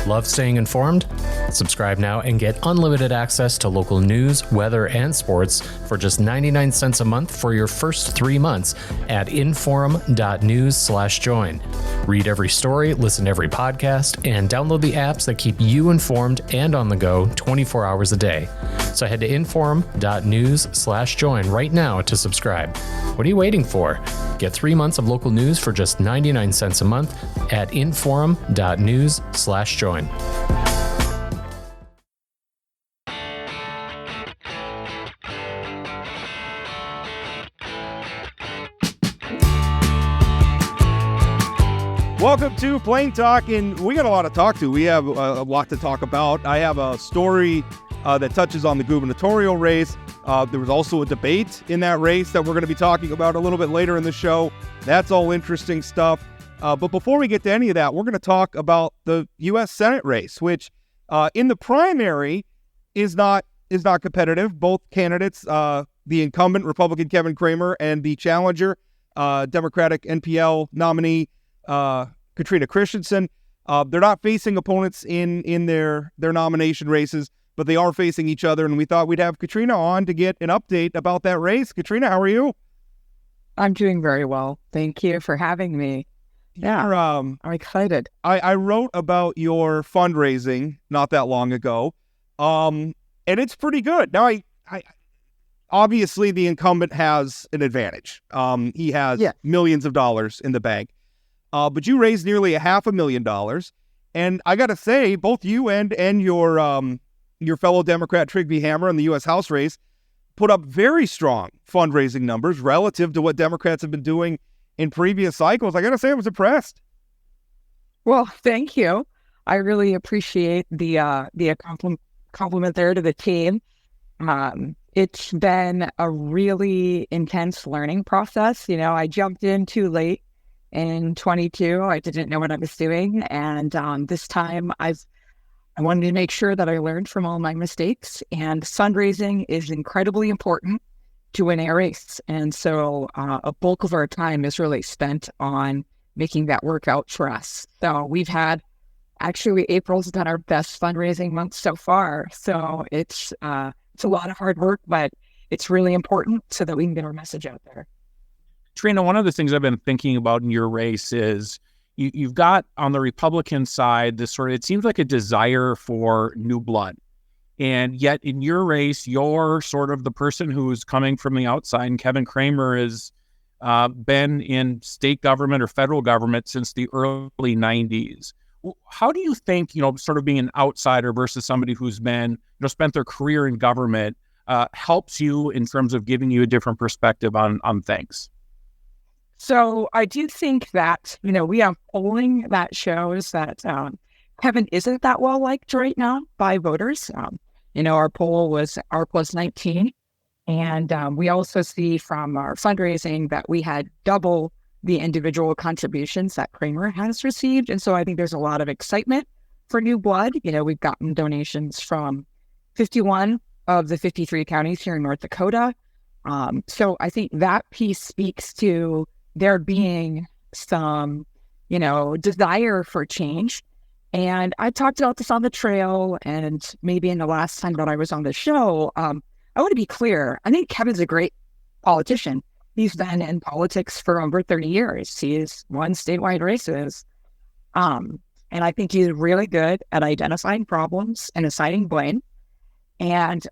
Love staying informed? Subscribe now and get unlimited access to local news, weather, and sports for just 99 cents a month for your first 3 months at inforum.news/join. Read every story, listen to every podcast, and download the apps that keep you informed and on the go 24 hours a day. So head to inforum.news/join right now to subscribe. What are you waiting for? Get 3 months of local news for just 99 cents a month at inforum.news/join. Welcome to Plain Talk, and we got a lot to talk to. We have a lot to talk about. I have a story that touches on the gubernatorial race. There was also a debate in that race that we're going to be talking about a little bit later in the show. That's all interesting stuff. But before we get to any of that, we're going to talk about the U.S. Senate race, which in the primary is not competitive. Both candidates, the incumbent Republican Kevin Cramer and the challenger Democratic-NPL nominee Katrina Christiansen, they're not facing opponents in their nomination races, but they are facing each other. And we thought we'd have Katrina on to get an update about that race. Katrina, how are you? I'm doing very well. Thank you for having me. Yeah, I'm excited. I wrote about your fundraising not that long ago, and it's pretty good. Now, I obviously the incumbent has an advantage. He has millions of dollars in the bank, but you raised nearly $500,000, and I got to say, both you and your fellow Democrat Trigby Hammer in the U.S. House race put up very strong fundraising numbers relative to what Democrats have been doing in previous cycles. I got to say, I was impressed. Well, thank you. I really appreciate the compliment there to the team. It's been a really intense learning process. You know, I jumped in too late in 22. I didn't know what I was doing. And this time I wanted to make sure that I learned from all my mistakes. And fundraising is incredibly important to win a race. And so a bulk of our time is really spent on making that work out for us. So we've had, actually, April's been our best fundraising month so far. So it's a lot of hard work, but it's really important so that we can get our message out there. Trina, one of the things I've been thinking about in your race is you've got on the Republican side this sort of, it seems like a desire for new blood. And yet in your race, you're sort of the person who's coming from the outside, and Kevin Cramer has been in state government or federal government since the early 90s. How do you think, sort of being an outsider versus somebody who's been, spent their career in government helps you in terms of giving you a different perspective on things? So I do think that, we have polling that shows that Kevin isn't that well liked right now by voters. Our poll was R plus 19. And we also see from our fundraising that we had double the individual contributions that Cramer has received. And so I think there's a lot of excitement for new blood. We've gotten donations from 51 of the 53 counties here in North Dakota. So I think that piece speaks to there being some, desire for change. And I talked about this on the trail and maybe in the last time that I was on the show. I want to be clear. I think Kevin's a great politician. He's been in politics for over 30 years. He's won statewide races. And I think he's really good at identifying problems and assigning blame. And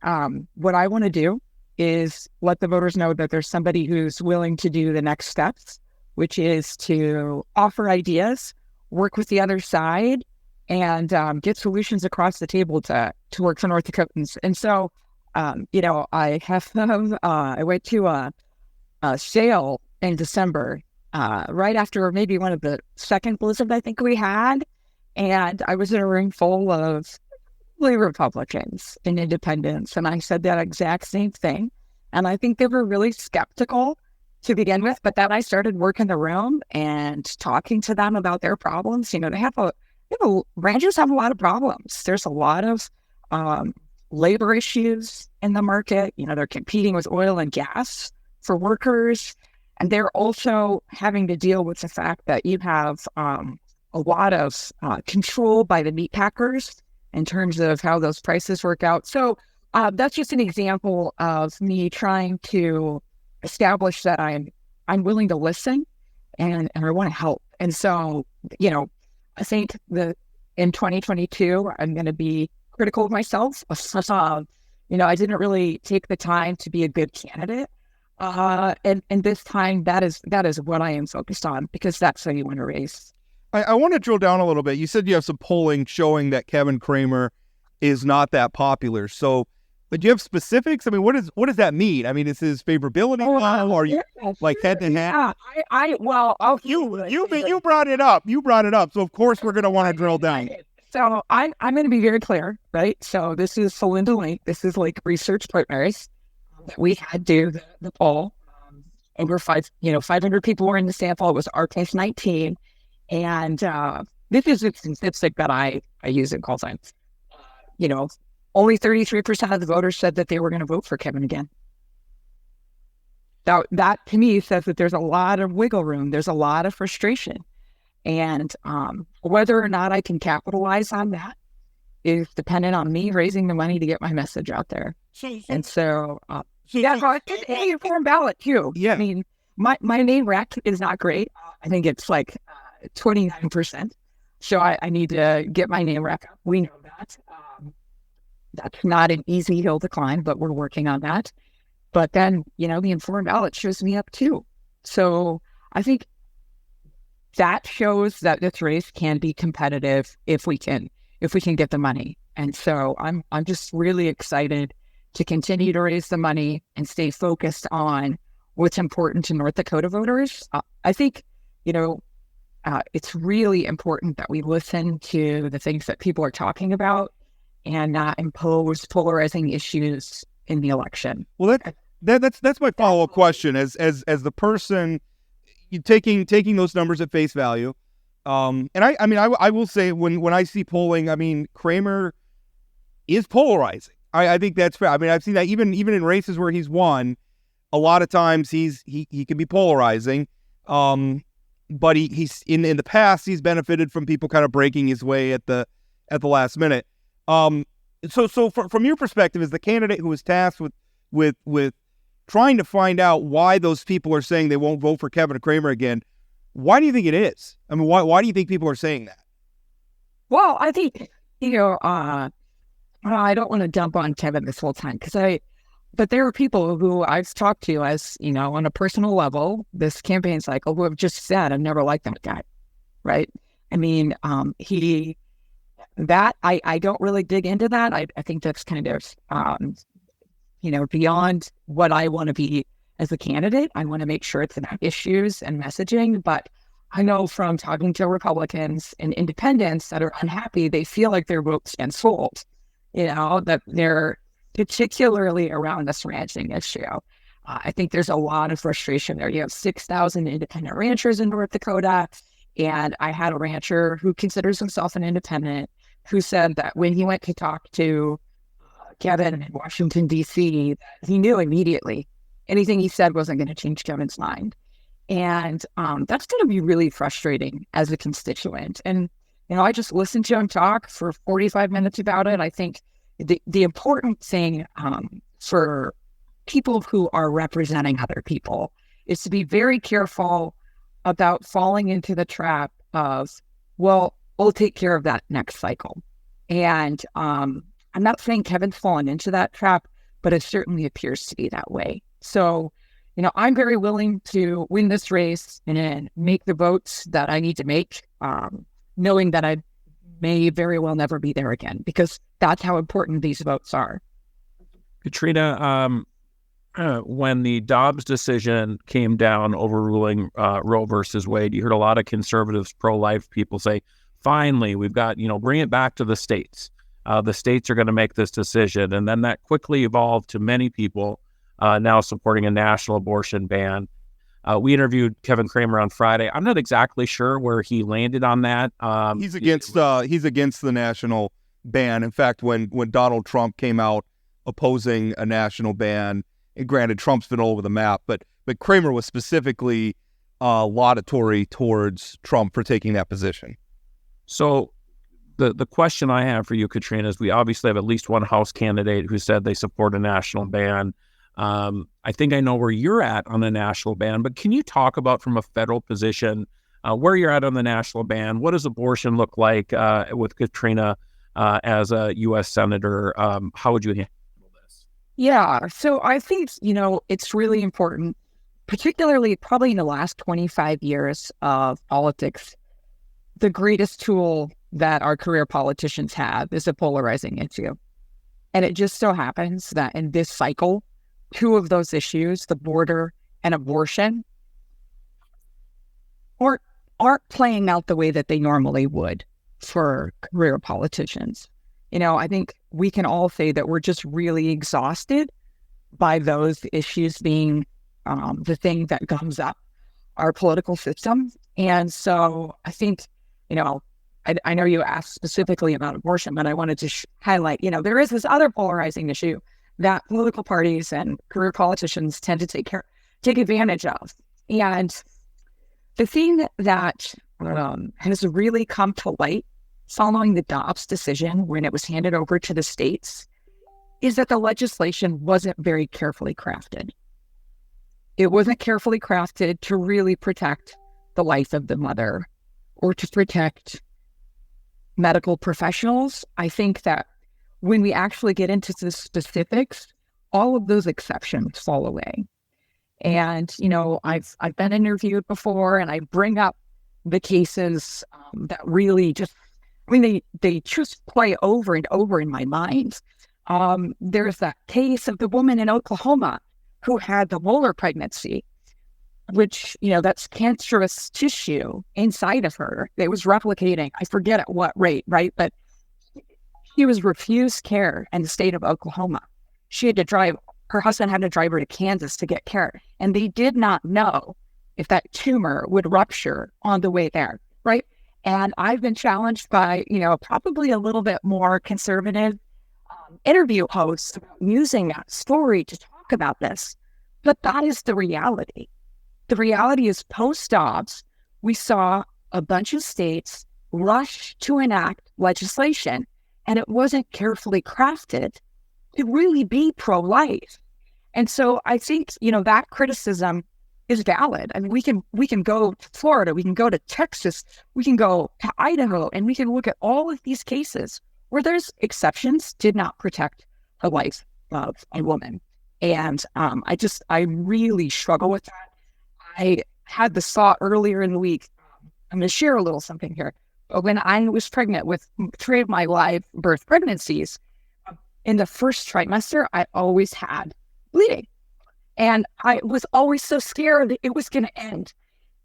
what I want to do is let the voters know that there's somebody who's willing to do the next steps, which is to offer ideas, work with the other side, and get solutions across the table to work for North Dakotans. And so, I went to a sale in December, right after maybe one of the second blizzard I think we had. And I was in a room full of Republicans and independents. And I said that exact same thing. And I think they were really skeptical to begin with. But then I started working the room and talking to them about their problems. Ranchers have a lot of problems. There's a lot of labor issues in the market. They're competing with oil and gas for workers. And they're also having to deal with the fact that you have a lot of control by the meat packers in terms of how those prices work out. So that's just an example of me trying to establish that I'm willing to listen and I want to help. And so, I think that in 2022, I'm going to be critical of myself. I didn't really take the time to be a good candidate. And this time that is what I am focused on, because that's how you win a race. I want to drill down a little bit. You said you have some polling showing that Kevin Cramer is not that popular. So, but do you have specifics? I mean, what does that mean? I mean, is his favorability low? Are you like head to head? You brought it up. You brought it up. So of course we're going to want to drill down. So I'm going to be very clear, right? So this is Celinda Link. This is like research partners that we had do the poll. Over 500 people were in the sample. It was R-Case 19. And this is a statistic that I use in call signs. Only 33% of the voters said that they were going to vote for Kevin again. Now, that to me says that there's a lot of wiggle room. There's a lot of frustration. And whether or not I can capitalize on that is dependent on me raising the money to get my message out there. It's an informed ballot too. Yeah. I mean, my name rec is not great. I think it's like 29%. So I need to get my name rec up. We know that. That's not an easy hill to climb, but we're working on that. But then, the informed ballot shows me up too. So I think that shows that this race can be competitive if we can get the money. And so I'm just really excited to continue to raise the money and stay focused on what's important to North Dakota voters. I think, it's really important that we listen to the things that people are talking about and not impose polarizing issues in the election. Well, that's my follow-up question. As the person, you taking those numbers at face value, and I will say when I see polling, I mean, Cramer is polarizing. I think that's fair. I mean, I've seen that even in races where he's won, a lot of times he can be polarizing. But he's in the past he's benefited from people kind of breaking his way at the last minute. So from your perspective, as the candidate who was tasked with trying to find out why those people are saying they won't vote for Kevin Cramer again, why do you think it is? I mean, why do you think people are saying that? Well, I think, I don't want to dump on Kevin this whole time but there are people who I've talked to as, on a personal level, this campaign cycle, who have just said, I've never liked that guy, right? I mean, I don't really dig into that. I think that's kind of, beyond what I want to be as a candidate. I want to make sure it's about issues and messaging. But I know from talking to Republicans and independents that are unhappy, they feel like their vote stands sold, that they're particularly around this ranching issue. I think there's a lot of frustration there. You have 6,000 independent ranchers in North Dakota. And I had a rancher who considers himself an independent who said that when he went to talk to Kevin in Washington, D.C., he knew immediately anything he said wasn't going to change Kevin's mind. And that's going to be really frustrating as a constituent. And, I just listened to him talk for 45 minutes about it. I think the important thing for people who are representing other people is to be very careful about falling into the trap of, well, we'll take care of that next cycle. And I'm not saying Kevin's fallen into that trap, but it certainly appears to be that way. So, I'm very willing to win this race and make the votes that I need to make, knowing that I may very well never be there again, because that's how important these votes are. Katrina, when the Dobbs decision came down overruling Roe versus Wade, you heard a lot of conservatives, pro-life people say, finally, we've got, bring it back to the states. The states are going to make this decision. And then that quickly evolved to many people now supporting a national abortion ban. We interviewed Kevin Cramer on Friday. I'm not exactly sure where he landed on that. He's against the national ban. In fact, when Donald Trump came out opposing a national ban, and granted, Trump's been all over the map, but Cramer was specifically laudatory towards Trump for taking that position. So the question I have for you, Katrina, is we obviously have at least one House candidate who said they support a national ban. I think I know where you're at on the national ban, but can you talk about from a federal position where you're at on the national ban? What does abortion look like with Katrina as a U.S. Senator? How would you handle this? Yeah, so I think, it's really important, particularly probably in the last 25 years of politics. The greatest tool that our career politicians have is a polarizing issue. And it just so happens that in this cycle, two of those issues, the border and abortion, aren't playing out the way that they normally would for career politicians. I think we can all say that we're just really exhausted by those issues being the thing that gums up our political system. And so I think, I know you asked specifically about abortion, but I wanted to highlight, there is this other polarizing issue that political parties and career politicians tend to take advantage of. And the thing that has really come to light following the Dobbs decision when it was handed over to the states is that the legislation wasn't very carefully crafted. It wasn't carefully crafted to really protect the life of the mother or to protect medical professionals. I think that when we actually get into the specifics, all of those exceptions fall away. And, I've been interviewed before, and I bring up the cases that really they just play over and over in my mind. There's that case of the woman in Oklahoma who had the molar pregnancy, which, that's cancerous tissue inside of her. It was replicating, I forget at what rate, right? But she was refused care in the state of Oklahoma. Her husband had to drive her to Kansas to get care. And they did not know if that tumor would rupture on the way there, right? And I've been challenged by, probably a little bit more conservative interview hosts about using that story to talk about this. But that is the reality. The reality is post-Dobbs, we saw a bunch of states rush to enact legislation, and it wasn't carefully crafted to really be pro-life. And so I think, that criticism is valid. I mean, we can go to Florida, we can go to Texas, we can go to Idaho, and we can look at all of these cases where there's exceptions did not protect the life of a woman. And I really struggle with that. I had this thought earlier in the week. I'm going to share a little something here. But when I was pregnant with 3 of my live birth pregnancies, in the first trimester, I always had bleeding. And I was always so scared that it was going to end.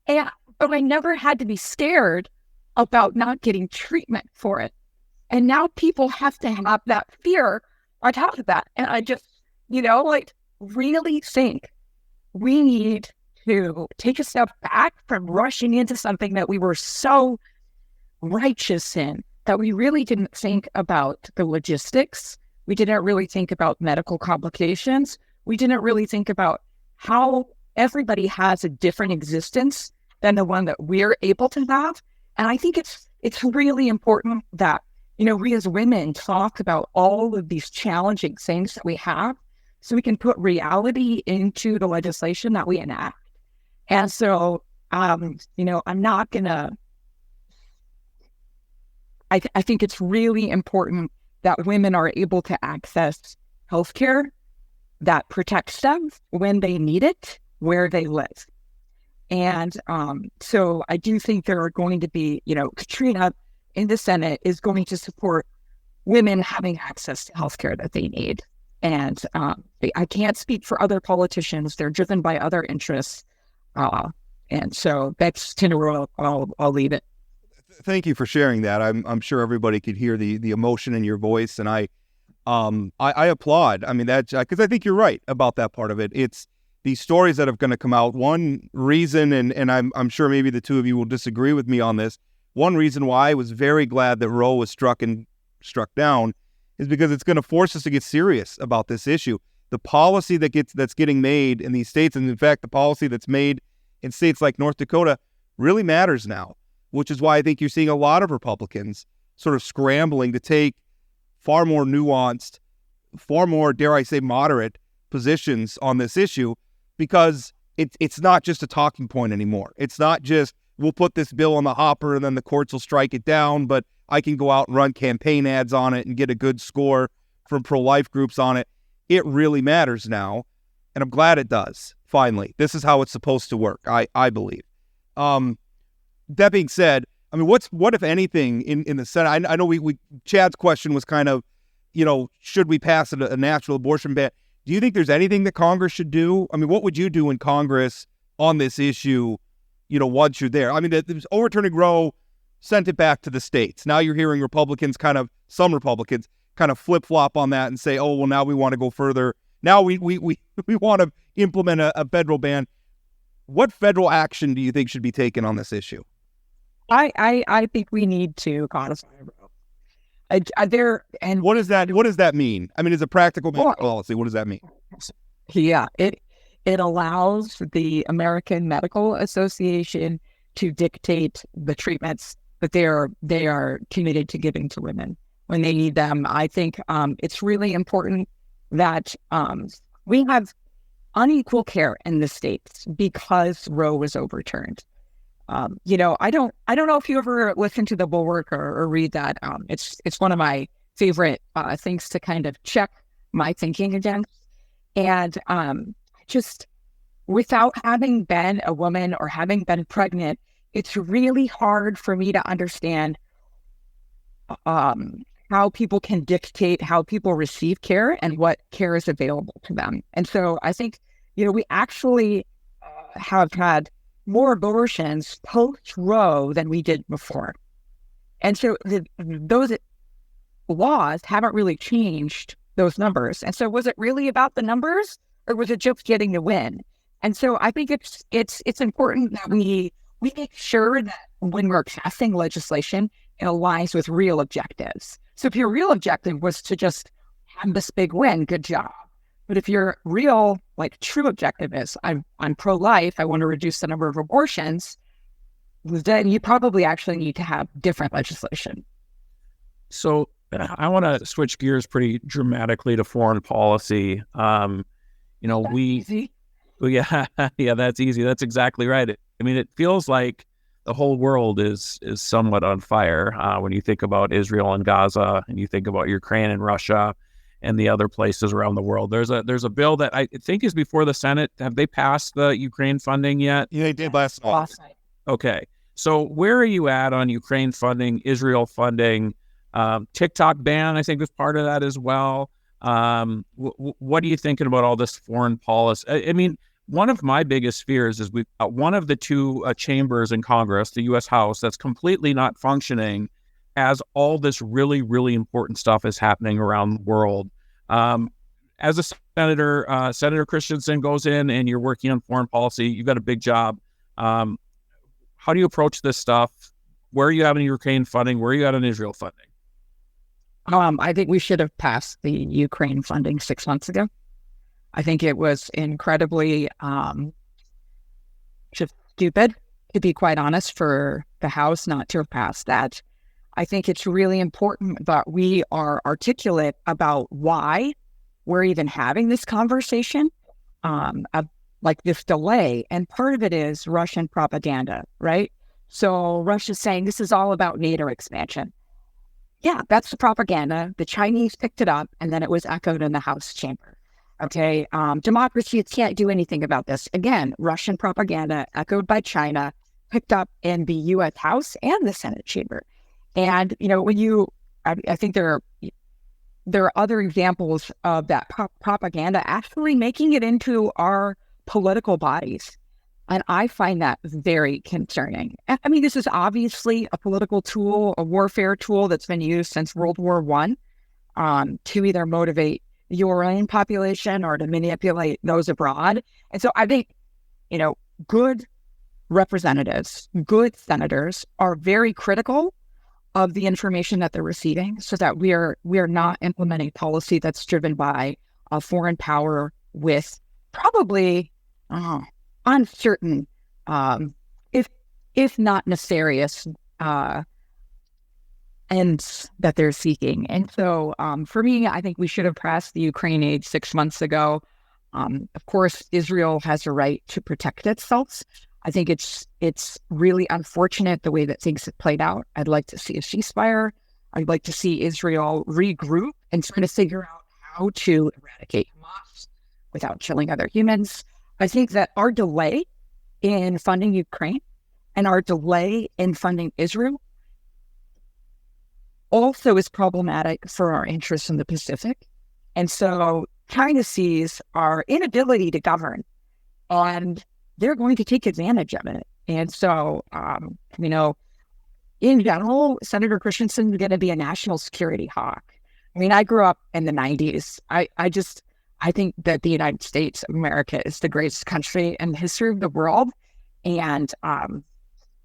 But I never had to be scared about not getting treatment for it. And now people have to have that fear on top of that. And I just, really think we need to take a step back from rushing into something that we were so righteous in, that we really didn't think about the logistics. We didn't really think about medical complications. We didn't really think about how everybody has a different existence than the one that we're able to have. And I think it's really important that, we as women talk about all of these challenging things that we have so we can put reality into the legislation that we enact. And so, I'm not going to, I think it's really important that women are able to access healthcare that protects them when they need it, where they live. And so I do think there are going to be, Katrina in the Senate is going to support women having access to healthcare that they need. And I can't speak for other politicians. They're driven by other interests. And so that's where I'll leave it. Thank you for sharing that. I'm sure everybody could hear the emotion in your voice, and I applaud. I mean, that because I think you're right about that part of it. It's these stories that are going to come out. One reason, and I'm sure maybe the two of you will disagree with me on this. One reason why I was very glad that Roe was struck down is because it's going to force us to get serious about this issue. The policy that's getting made in these states, and in fact, the policy that's made in states like North Dakota, really matters now. which is why I think you're seeing a lot of Republicans sort of scrambling to take far more nuanced, far more, dare I say, moderate positions on this issue, because it's not just a talking point anymore. It's not just, we'll put this bill on the hopper and then the courts will strike it down, but I can go out and run campaign ads on it and get a good score from pro-life groups on it. It really matters now, and I'm glad it does, finally. This is how it's supposed to work, I believe. That being said, I mean, what if anything in the Senate? I know we Chad's question was kind of, should we pass a natural abortion ban? Do you think there's anything that Congress should do? I mean, what would you do in Congress on this issue, once you're there? I mean, there's overturning Roe, sent it back to the states. Now you're hearing some Republicans kind of flip-flop on that and say, oh, well, now we want to go further. Now we want to implement a federal ban. What federal action do you think should be taken on this issue? I think we need to codify Roe. What does that mean? I mean, as a practical policy, what does that mean? Yeah, it allows the American Medical Association to dictate the treatments that they are committed to giving to women when they need them. I think it's really important that we have unequal care in the states because Roe was overturned. I don't know if you ever listen to The Bulwark or read that. It's one of my favorite things to kind of check my thinking against. And just without having been a woman or having been pregnant, it's really hard for me to understand how people can dictate how people receive care and what care is available to them. And so I think, we actually have had more abortions post-Roe than we did before. And so those laws haven't really changed those numbers. And so was it really about the numbers, or was it just getting the win? And so I think it's important that we make sure that when we're passing legislation, it aligns with real objectives. So if your real objective was to just have this big win, good job. But if your real, true objective is, I'm pro-life, I want to reduce the number of abortions, then you probably actually need to have different legislation. So I want to switch gears pretty dramatically to foreign policy. Easy. Yeah, that's easy. That's exactly right. I mean, it feels like the whole world is somewhat on fire when you think about Israel and Gaza, and you think about Ukraine and Russia and the other places around the world. There's a bill that I think is before the Senate. Have they passed the Ukraine funding yet? Yeah, they did last night. Okay. So where are you at on Ukraine funding, Israel funding? TikTok ban, I think, was part of that as well. What are you thinking about all this foreign policy? I mean, one of my biggest fears is we've got one of the two chambers in Congress, the U.S. House, that's completely not functioning as all this really, really important stuff is happening around the world. As a senator, Senator Christiansen goes in and you're working on foreign policy. You've got a big job. How do you approach this stuff? Where are you at in Ukraine funding? Where are you at in Israel funding? I think we should have passed the Ukraine funding 6 months ago. I think it was incredibly just stupid, to be quite honest, for the House not to have passed that. I think it's really important that we are articulate about why we're even having this conversation, like this delay. And part of it is Russian propaganda, right? So Russia's saying this is all about NATO expansion. Yeah, that's the propaganda. The Chinese picked it up, and then it was echoed in the House chamber. Okay, democracy can't do anything about this. Again, Russian propaganda echoed by China, picked up in the U.S. House and the Senate chamber. And, I think there are other examples of that propaganda actually making it into our political bodies. And I find that very concerning. I mean, this is obviously a political tool, a warfare tool that's been used since World War I to either motivate your own population or to manipulate those abroad. And so I think, good representatives, good senators are very critical of the information that they're receiving, so that we are not implementing policy that's driven by a foreign power with probably uncertain, if not nefarious, ends that they're seeking. And so for me, I think we should have passed the Ukraine aid 6 months ago. Of course, Israel has a right to protect itself. I think it's really unfortunate the way that things have played out. I'd like to see a ceasefire. I'd like to see Israel regroup and try to figure out how to eradicate Hamas without killing other humans. I think that our delay in funding Ukraine and our delay in funding Israel also is problematic for our interests in the Pacific. And so China sees our inability to govern, and they're going to take advantage of it. And so, in general, Senator Christiansen is going to be a national security hawk. I mean, I grew up in the 90s. I think that the United States of America is the greatest country in the history of the world. And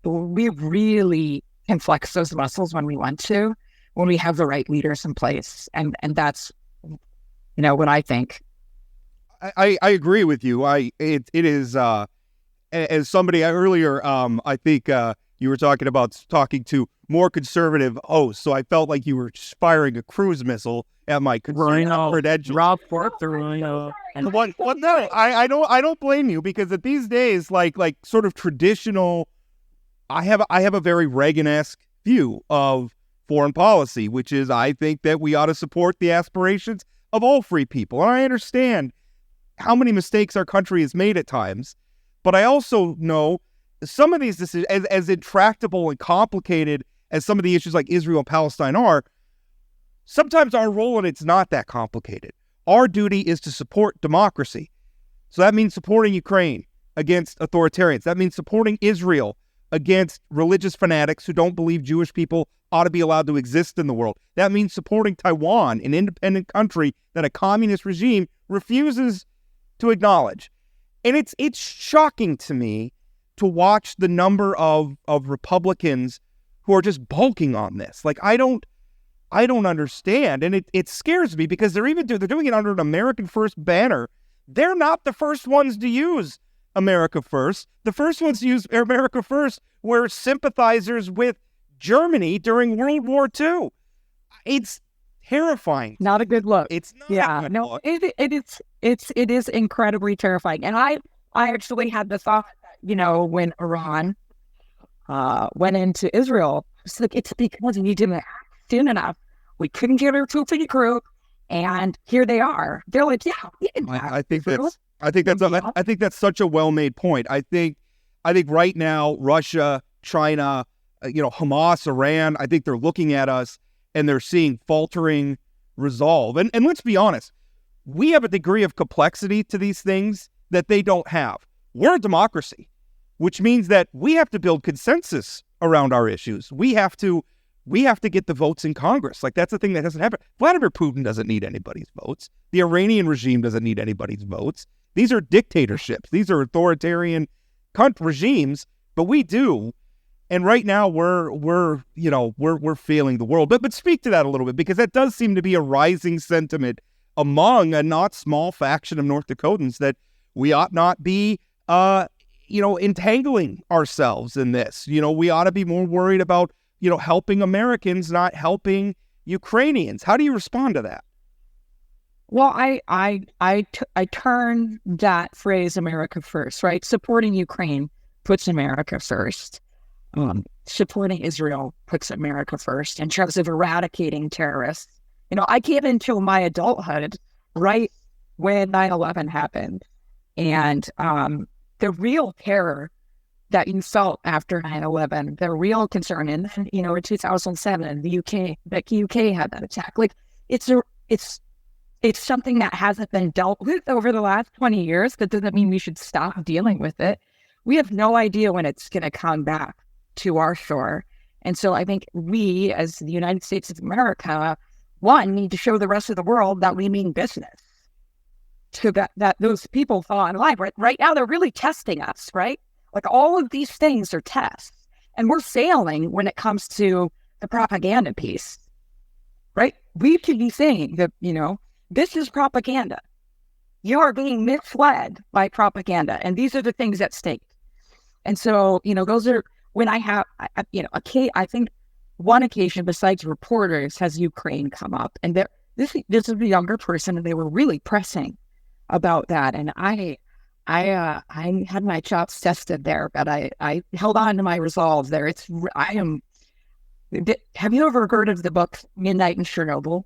we really can flex those muscles when we want to, when we have the right leaders in place. And that's, what I think. I agree with you. It is, as somebody earlier, I think you were talking to more conservative hosts. So I felt like you were firing a cruise missile at my credentials. Rob Fort, the Rhino. Well, no, I don't blame you, because at these days, like sort of traditional, I have a very Reagan-esque view of foreign policy, which is I think that we ought to support the aspirations of all free people. And I understand how many mistakes our country has made at times, but I also know some of these decisions, as intractable and complicated as some of the issues like Israel and Palestine are, sometimes our role in it's not that complicated. Our duty is to support democracy. So that means supporting Ukraine against authoritarians. That means supporting Israel against religious fanatics who don't believe Jewish people ought to be allowed to exist in the world. That means supporting Taiwan, an independent country that a communist regime refuses to acknowledge. And it's shocking to me to watch the number of Republicans who are just bulking on this. Like, I don't understand. And it scares me, because they're doing it under an American First banner. They're not the first ones to use America First. The first ones to use America First were sympathizers with Germany during World War II. It's terrifying. Not a good look. It's not. It is incredibly terrifying. And I actually had the thought that, when Iran went into Israel, it's because we didn't act soon enough. We couldn't get our troops in the group, and here they are. They're like, yeah, we didn't I think that's such a well-made point. I think right now, Russia, China, Hamas, Iran, I think they're looking at us and they're seeing faltering resolve. And let's be honest, we have a degree of complexity to these things that they don't have. We're a democracy, which means that we have to build consensus around our issues. We have to get the votes in Congress. Like, that's the thing that doesn't happen. Vladimir Putin doesn't need anybody's votes. The Iranian regime doesn't need anybody's votes. These are dictatorships. These are authoritarian regimes, but we do. And right now we're failing the world. But speak to that a little bit, because that does seem to be a rising sentiment among a not small faction of North Dakotans that we ought not be entangling ourselves in this. We ought to be more worried about helping Americans, not helping Ukrainians. How do you respond to that? Well, I turn that phrase "America First," right? Supporting Ukraine puts America first. Supporting Israel puts America first in terms of eradicating terrorists. I came into my adulthood right when 9/11 happened, and the real terror that you felt after 9/11, the real concern, and then, in 2007, the UK had that attack. Like, it's something that hasn't been dealt with over the last 20 years. That doesn't mean we should stop dealing with it. We have no idea when it's going to come back to our shore. And so I think we, as the United States of America, need to show the rest of the world that we mean business. So that those people fall in line. Right now, they're really testing us, right? Like, all of these things are tests. And we're failing when it comes to the propaganda piece, right? We could be saying that, this is propaganda. You are being misled by propaganda. And these are the things at stake. And so, when I have, I think one occasion besides reporters has Ukraine come up, and this is a younger person, and they were really pressing about that, and I had my chops tested there, but I held on to my resolve there. Have you ever heard of the book Midnight in Chernobyl?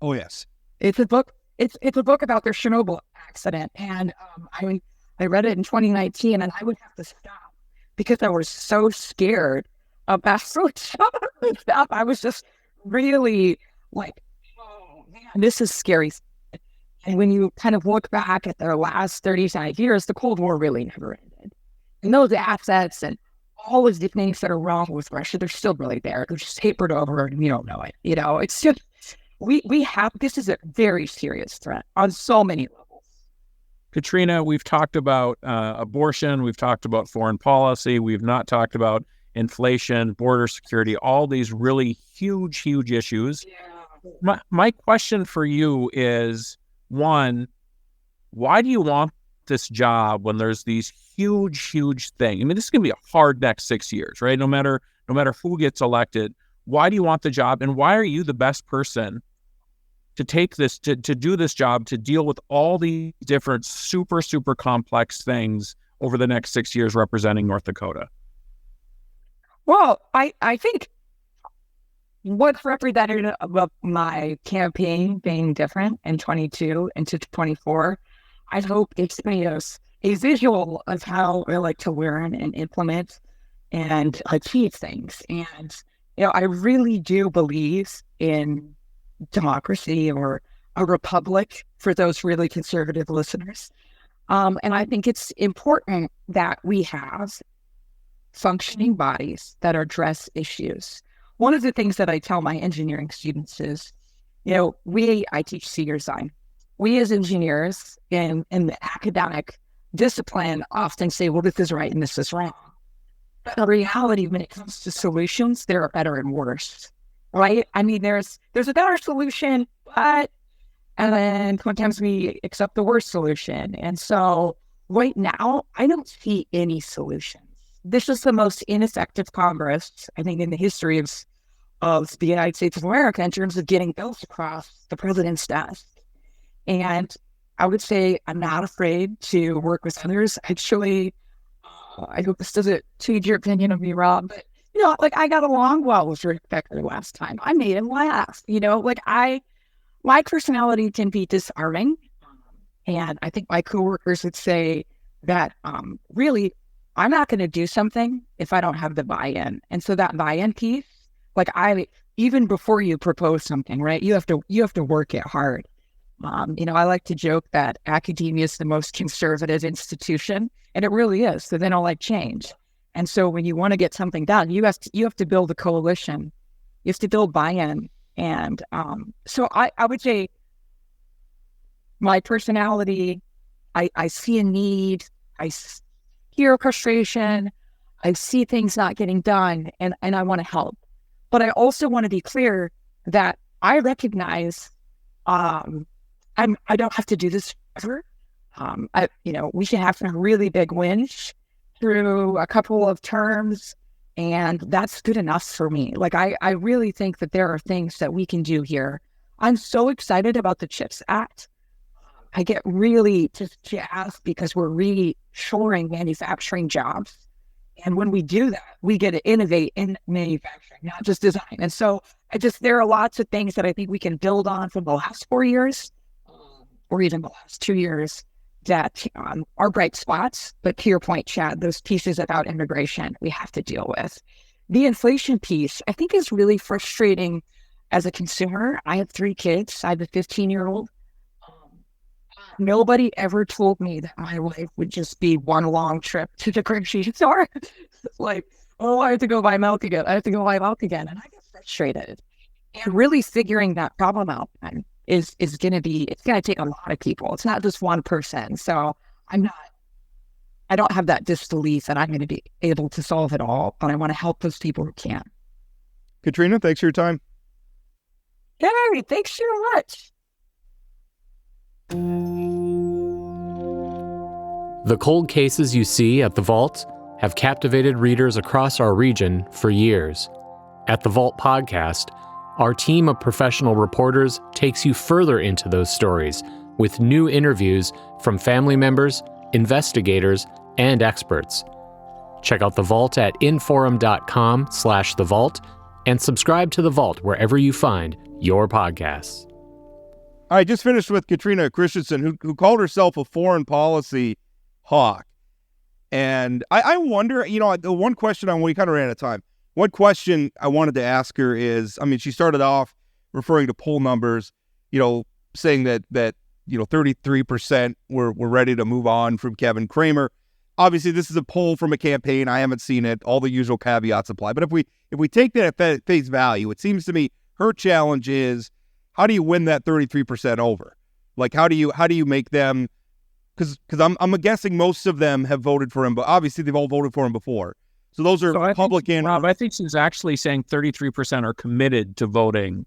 Oh, yes. It's a book. It's a book about their Chernobyl accident, and I read it in 2019, and I would have to stop because I was so scared about some stuff. I was just really like, oh man, this is scary. And when you kind of look back at their last 35 years, the Cold War really never ended. And those assets and all of the things that are wrong with Russia, they're still really there. They're just papered over and we don't know it. It's just, this is a very serious threat on so many levels. Katrina, we've talked about abortion, we've talked about foreign policy, we've not talked about inflation, border security, all these really huge, huge issues. Yeah. My question for you is, one, why do you want this job when there's these huge, huge things? I mean, this is going to be a hard next 6 years, right? No matter who gets elected. Why do you want the job? And why are you the best person to take this, to do this job, to deal with all these different super, super complex things over the next 6 years representing North Dakota? Well, I think what's representative of my campaign being different in 22 into 24, I hope it's a visual of how I like to learn and implement and achieve things. And, I really do believe in democracy or a republic for those really conservative listeners. And I think it's important that we have functioning bodies that address issues. One of the things that I tell my engineering students is, I teach senior design. We as engineers in the academic discipline often say, well, this is right and this is wrong. But the reality, when it comes to solutions, there are better and worse, right? I mean, there's a better solution, and then sometimes we accept the worst solution. And so right now, I don't see any solutions. This is the most ineffective Congress, I think, in the history of the United States of America in terms of getting bills across the president's desk. And I would say I'm not afraid to work with others. Actually, I hope this doesn't change your opinion of me, Rob, but, I got along well with Rick Becker last time. I made him laugh, my personality can be disarming. And I think my coworkers would say that, really, I'm not going to do something if I don't have the buy-in. And so that buy-in piece, even before you propose something, right, you have to work it hard. I like to joke that academia is the most conservative institution, and it really is. So they don't like change. And so when you want to get something done, you have to build a coalition. You have to build buy-in. And so I would say my personality, I see a need, I hear frustration, I see things not getting done, and I want to help. But I also want to be clear that I recognize I don't have to do this forever. We can have some really big wins through a couple of terms, and that's good enough for me. I really think that there are things that we can do here. I'm so excited about the CHIPS Act. I get really just jazzed because we're reshoring manufacturing jobs. And when we do that, we get to innovate in manufacturing, not just design. And so there are lots of things that I think we can build on from the last 4 years or even the last 2 years that are bright spots. But to your point, Chad, those pieces about immigration we have to deal with. The inflation piece, I think, is really frustrating as a consumer. I have 3 kids. I have a 15-year-old. Nobody ever told me that my life would just be one long trip to the grocery store. It's like, I have to go buy milk again. And I get frustrated. And really figuring that problem out is going to take a lot of people. It's not just one person. So I don't have that disbelief that I'm going to be able to solve it all, but I want to help those people who can. Katrina, thanks for your time. Gary, thanks so much. The cold cases you see at the vault have captivated readers across our region for years. At the Vault Podcast, our team of professional reporters takes you further into those stories with new interviews from family members, investigators, and experts. Check out The Vault at inforum.com/The Vault and subscribe to The Vault wherever you find your podcasts. All right, just finished with Katrina Christiansen, who called herself a foreign policy hawk. And I wonder, the one question we kind of ran out of time. One question I wanted to ask her is, she started off referring to poll numbers, saying that 33% were ready to move on from Kevin Cramer. Obviously, this is a poll from a campaign. I haven't seen it. All the usual caveats apply. But if we take that at face value, it seems to me her challenge is, how do you win that 33% over? Like, how do you make them? Because I'm guessing most of them have voted for him, but obviously they've all voted for him before. So those are Republican. Rob, I think she's actually saying 33% are committed to voting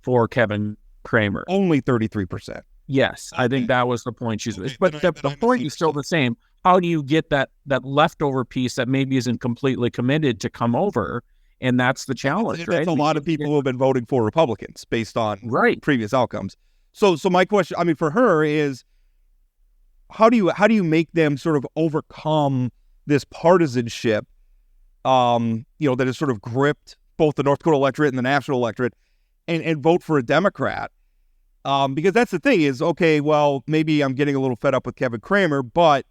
for Kevin Cramer. Only 33%. Yes, I think that was the point she's. But the point is still the same. How do you get that leftover piece that maybe isn't completely committed to come over? And that's the challenge, right? That's a lot of people who have been voting for Republicans based on previous outcomes. So my question, for her is, how do you make them sort of overcome this partisanship, that has sort of gripped both the North Dakota electorate and the national electorate, and vote for a Democrat? Because that's the thing is, okay, well, maybe I'm getting a little fed up with Kevin Cramer, but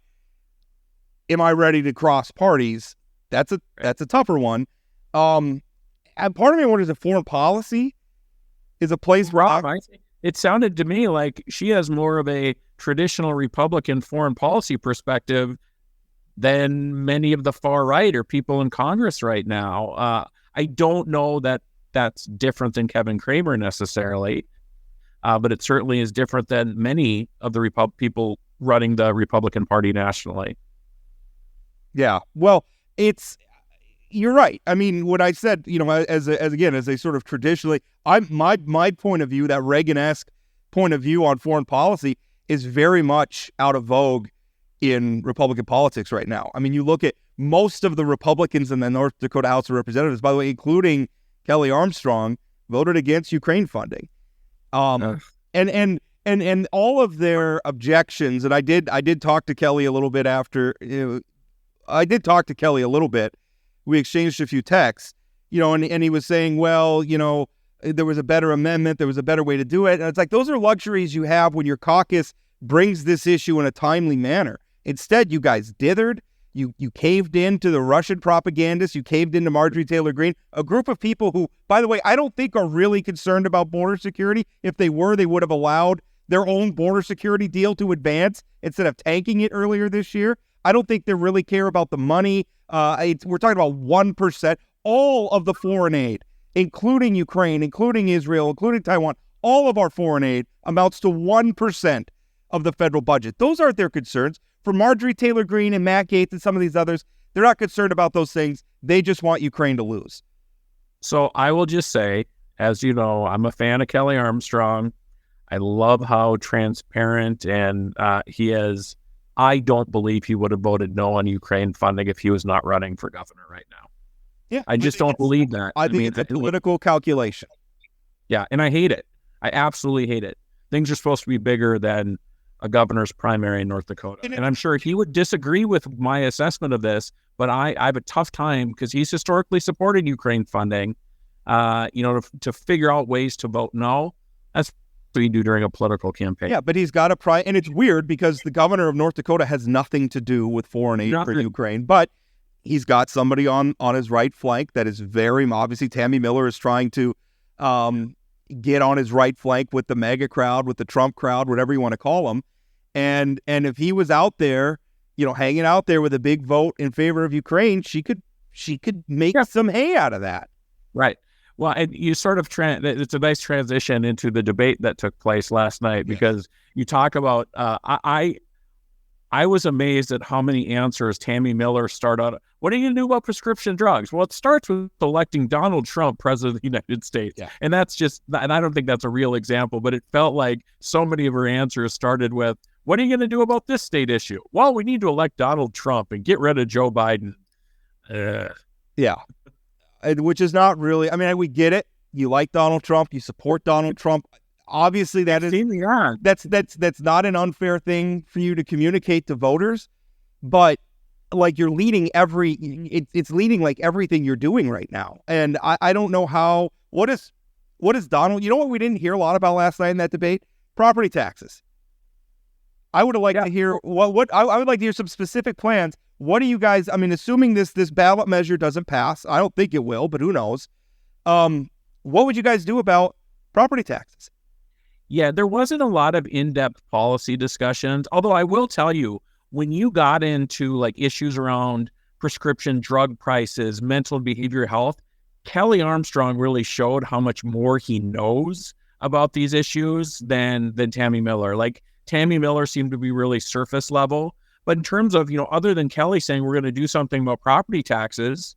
am I ready to cross parties? That's a tougher one. And part of me wonders if foreign policy is a place where it sounded to me like she has more of a traditional Republican foreign policy perspective than many of the far right or people in Congress right now. I don't know that that's different than Kevin Cramer necessarily, but it certainly is different than many of the people running the Republican Party nationally. Yeah, well, you're right. What I said, as a sort of traditionally, my point of view, that Reagan-esque point of view on foreign policy, is very much out of vogue in Republican politics right now. You look at most of the Republicans in the North Dakota House of Representatives, by the way, including Kelly Armstrong, voted against Ukraine funding. And all of their objections, and I did talk to Kelly a little bit after. We exchanged a few texts, and he was saying, well, there was a better amendment, there was a better way to do it. And it's like, those are luxuries you have when your caucus brings this issue in a timely manner. Instead, you guys dithered, you caved in to the Russian propagandists, you caved into Marjorie Taylor Greene, a group of people who, by the way, I don't think are really concerned about border security. If they were, they would have allowed their own border security deal to advance instead of tanking it earlier this year. I don't think they really care about the money. We're talking about 1%. All of the foreign aid, including Ukraine, including Israel, including Taiwan, all of our foreign aid amounts to 1% of the federal budget. Those aren't their concerns. For Marjorie Taylor Greene and Matt Gaetz and some of these others, they're not concerned about those things. They just want Ukraine to lose. So I will just say, as you know, I'm a fan of Kelly Armstrong. I love how transparent and he is. I don't believe he would have voted no on Ukraine funding if he was not running for governor right now. Yeah, I just don't believe that. I think it's a political calculation. Yeah, and I hate it. I absolutely hate it. Things are supposed to be bigger than a governor's primary in North Dakota. And I'm sure he would disagree with my assessment of this, but I have a tough time because he's historically supported Ukraine funding, to figure out ways to vote no. That's what you do during a political campaign. Yeah, but he's got and it's weird because the governor of North Dakota has nothing to do with foreign aid for Ukraine, but he's got somebody on his right flank that is very, obviously Tammy Miller is trying to get on his right flank with the MAGA crowd, with the Trump crowd, whatever you want to call them. And if he was out there, hanging out there with a big vote in favor of Ukraine, she could make some hay out of that. Right. Well, and you sort of it's a nice transition into the debate that took place last night because you talk about I was amazed at how many answers Tammy Miller started out. What are you going to do about prescription drugs? Well, it starts with electing Donald Trump president of the United States. Yeah. And that's just, and I don't think that's a real example, but it felt like so many of her answers started with, what are you going to do about this state issue? Well, we need to elect Donald Trump and get rid of Joe Biden. Yeah. Which is not really, I mean, we get it. You like Donald Trump, you support Donald Trump. Obviously that's not an unfair thing for you to communicate to voters, but like you're leading it's leading like everything you're doing right now. And I don't know what is Donald, you know what we didn't hear a lot about last night in that debate? Property taxes. I would have liked to hear I would like to hear some specific plans. What do you guys, I mean, assuming this ballot measure doesn't pass, I don't think it will, but who knows? What would you guys do about property taxes? Yeah, there wasn't a lot of in-depth policy discussions, although I will tell you, when you got into like issues around prescription drug prices, mental and behavioral health, Kelly Armstrong really showed how much more he knows about these issues than Tammy Miller. Like Tammy Miller seemed to be really surface level, but in terms of, other than Kelly saying we're going to do something about property taxes,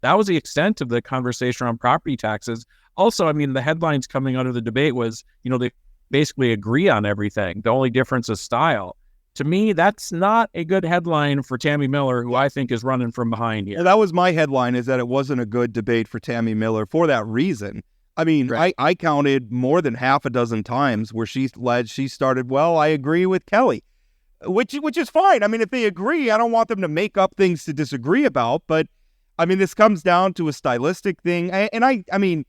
that was the extent of the conversation around property taxes. Also, I mean, the headlines coming out of the debate was, they basically agree on everything. The only difference is style. To me, that's not a good headline for Tammy Miller, who I think is running from behind here. Well, that was my headline, is that it wasn't a good debate for Tammy Miller for that reason. I mean, right. I counted more than half a dozen times where she started, well, I agree with Kelly, which is fine. I mean, if they agree, I don't want them to make up things to disagree about. But, I mean, this comes down to a stylistic thing. And I mean,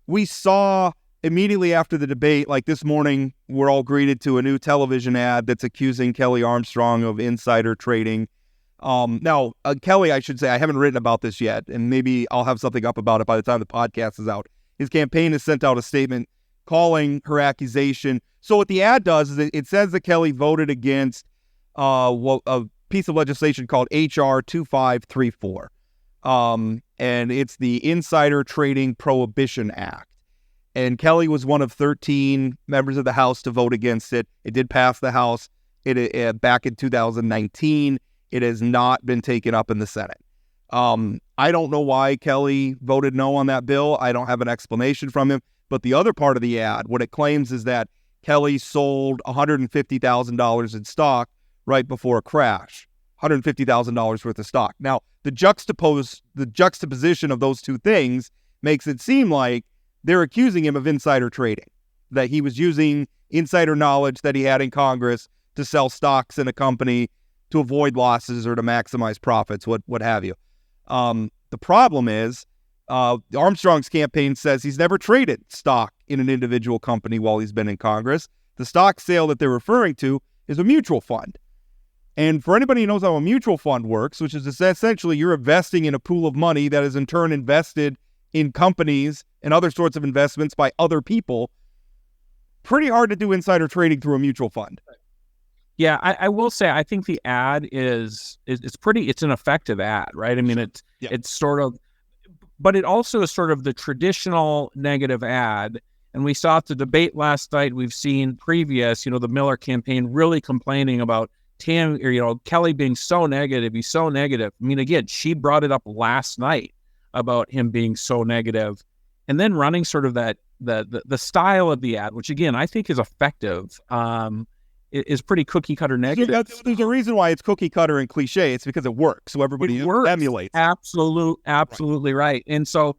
we saw immediately after the debate, like this morning, we're all greeted to a new television ad that's accusing Kelly Armstrong of insider trading. Now, Kelly, I should say, I haven't written about this yet, and maybe I'll have something up about it by the time the podcast is out. His campaign has sent out a statement calling her accusation. So what the ad does is it says that Kelly voted against a piece of legislation called H.R. 2534. And it's the Insider Trading Prohibition Act. And Kelly was one of 13 members of the House to vote against it. It did pass the House back in 2019. It has not been taken up in the Senate. I don't know why Kelly voted no on that bill. I don't have an explanation from him. But the other part of the ad, what it claims is that Kelly sold $150,000 in stock right before a crash. $150,000 worth of stock. Now, the juxtaposition of those two things makes it seem like they're accusing him of insider trading, that he was using insider knowledge that he had in Congress to sell stocks in a company to avoid losses or to maximize profits, what have you. The problem is Armstrong's campaign says he's never traded stock in an individual company while he's been in Congress. The stock sale that they're referring to is a mutual fund. And for anybody who knows how a mutual fund works, which is essentially you're investing in a pool of money that is in turn invested in companies and other sorts of investments by other people, pretty hard to do insider trading through a mutual fund. Yeah, I will say, I think the ad it's an effective ad, right? I mean, it's sort of, but it also is sort of the traditional negative ad. And we saw at the debate last night, we've seen previous, the Miller campaign really complaining about Kelly being so negative. He's so negative. I mean, again, she brought it up last night about him being so negative, and then running sort of that the style of the ad, which again I think is effective, is pretty cookie cutter negative. There's a reason why it's cookie cutter and cliche. It's because it works, so everybody emulates. Absolutely right. And so,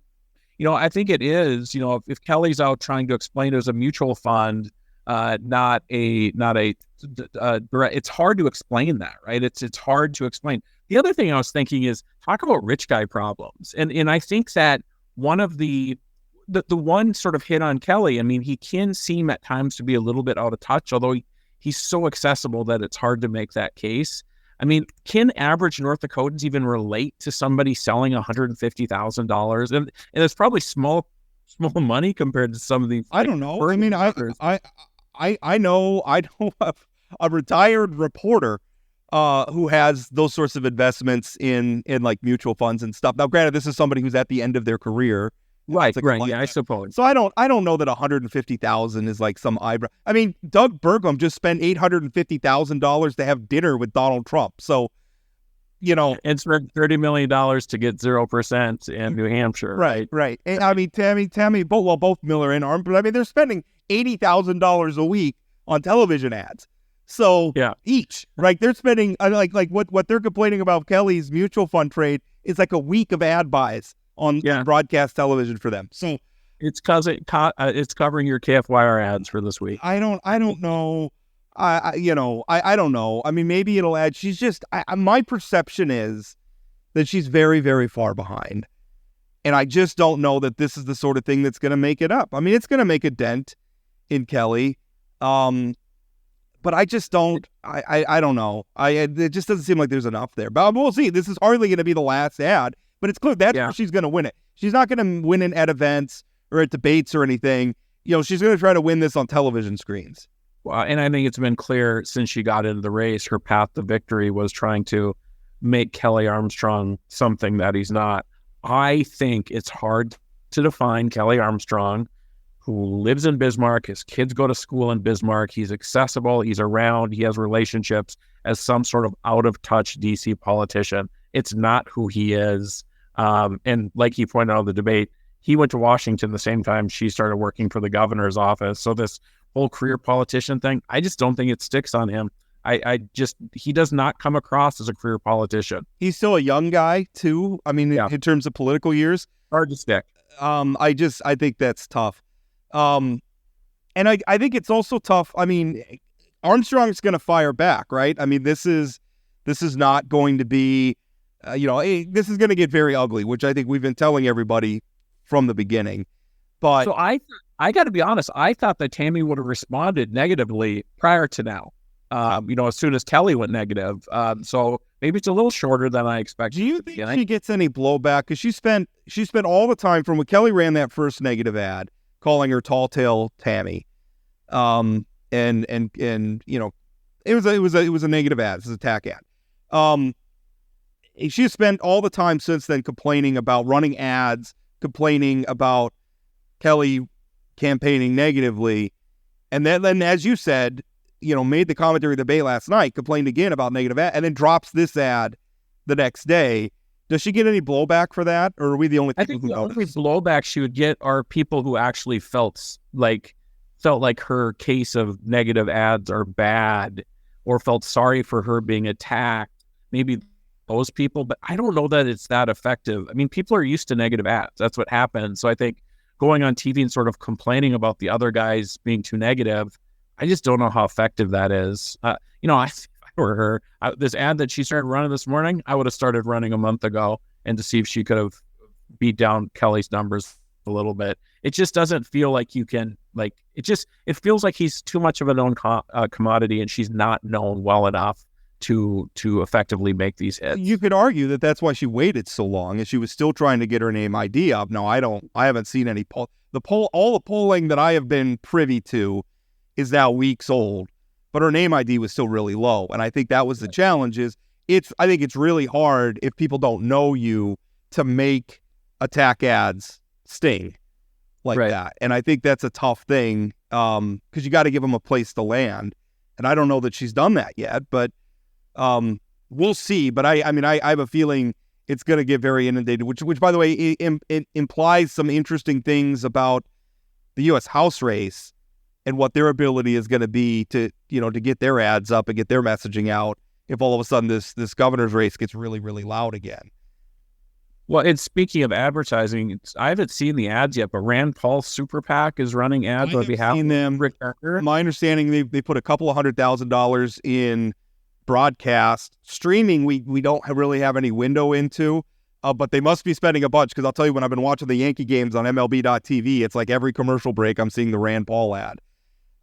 I think it is. If Kelly's out trying to explain it as a mutual fund, not a it's hard to explain that, right? It's hard to explain. The other thing I was thinking is talk about rich guy problems. And I think that one of the one sort of hit on Kelly, I mean, he can seem at times to be a little bit out of touch, although he's so accessible that it's hard to make that case. I mean, can average North Dakotans even relate to somebody selling $150,000? And it's probably small money compared to some of the. I don't know. I mean, I know a retired reporter who has those sorts of investments in like mutual funds and stuff. Now, granted, this is somebody who's at the end of their career. Right. Yeah, I suppose. So I don't know that $150,000 is like some eyebrow. I mean, Doug Burgum just spent $850,000 to have dinner with Donald Trump. So, and spent $30 million to get 0% in New Hampshire. Right. And I mean, Tammy, both Miller and Arm, but I mean, they're spending $80,000 a week on television ads. So each, right? They're spending like what they're complaining about Kelly's mutual fund trade it's like a week of ad buys on broadcast television for them. So it's it's covering your KFYR ads for this week. I don't know. I don't know. I mean, maybe it'll add. She's just, my perception is that she's very, very far behind. And I just don't know that this is the sort of thing that's going to make it up. I mean, it's going to make a dent in Kelly. But I just don't, I don't know. It just doesn't seem like there's enough there. But we'll see. This is hardly going to be the last ad, but it's clear that's where she's going to win it. She's not going to win it at events or at debates or anything. She's going to try to win this on television screens. Well, and I think it's been clear since she got into the race, her path to victory was trying to make Kelly Armstrong something that he's not. I think it's hard to define Kelly Armstrong, who lives in Bismarck. His kids go to school in Bismarck. He's accessible. He's around. He has relationships, as some sort of out-of-touch D.C. politician. It's not who he is. And like he pointed out in the debate, he went to Washington the same time she started working for the governor's office. So this whole career politician thing, I just don't think it sticks on him. He does not come across as a career politician. He's still a young guy too. I mean, in terms of political years, hard to stick. I think that's tough. And I think it's also tough. I mean, Armstrong's going to fire back, right? I mean, this is not going to be, this is going to get very ugly, which I think we've been telling everybody from the beginning. But so I got to be honest, I thought that Tammy would have responded negatively prior to now. As soon as Kelly went negative. So maybe it's a little shorter than I expected. Do you think she gets any blowback? Because she spent all the time from when Kelly ran that first negative ad, calling her tall tale Tammy. And it was a negative ad. It was an attack ad. She has spent all the time since then complaining about running ads, complaining about Kelly campaigning negatively. And then as you said, made the commentary debate last night, complained again about negative ad, and then drops this ad the next day. Does she get any blowback for that, or are we the only people who know? I think the only blowback she would get are people who actually felt like her case of negative ads are bad, or felt sorry for her being attacked. Maybe those people, but I don't know that it's that effective. I mean, people are used to negative ads. That's what happens. So I think going on TV and sort of complaining about the other guys being too negative, I just don't know how effective that is. If I were her, this ad that she started running this morning, I would have started running a month ago and to see if she could have beat down Kelly's numbers a little bit. It just doesn't feel like you can, it feels like he's too much of a known commodity and she's not known well enough to effectively make these hits. You could argue that that's why she waited so long, and she was still trying to get her name ID up. No, I haven't seen any all the polling that I have been privy to is now weeks old, but her name ID was still really low. And I think that was the challenge I think it's really hard if people don't know you to make attack ads sting like that. And I think that's a tough thing because you got to give them a place to land. And I don't know that she's done that yet, but we'll see. But I have a feeling it's going to get very inundated, which by the way, it implies some interesting things about the U.S. House race and what their ability is going to be to get their ads up and get their messaging out if all of a sudden this governor's race gets really, really loud again. Well, and speaking of advertising, I haven't seen the ads yet, but Rand Paul's super PAC is running ads on behalf of Rick Becker. My understanding, they put $200,000 in broadcast. Streaming, we don't really have any window into, but they must be spending a bunch, because I'll tell you, when I've been watching the Yankee games on MLB.TV, it's like every commercial break I'm seeing the Rand Paul ad.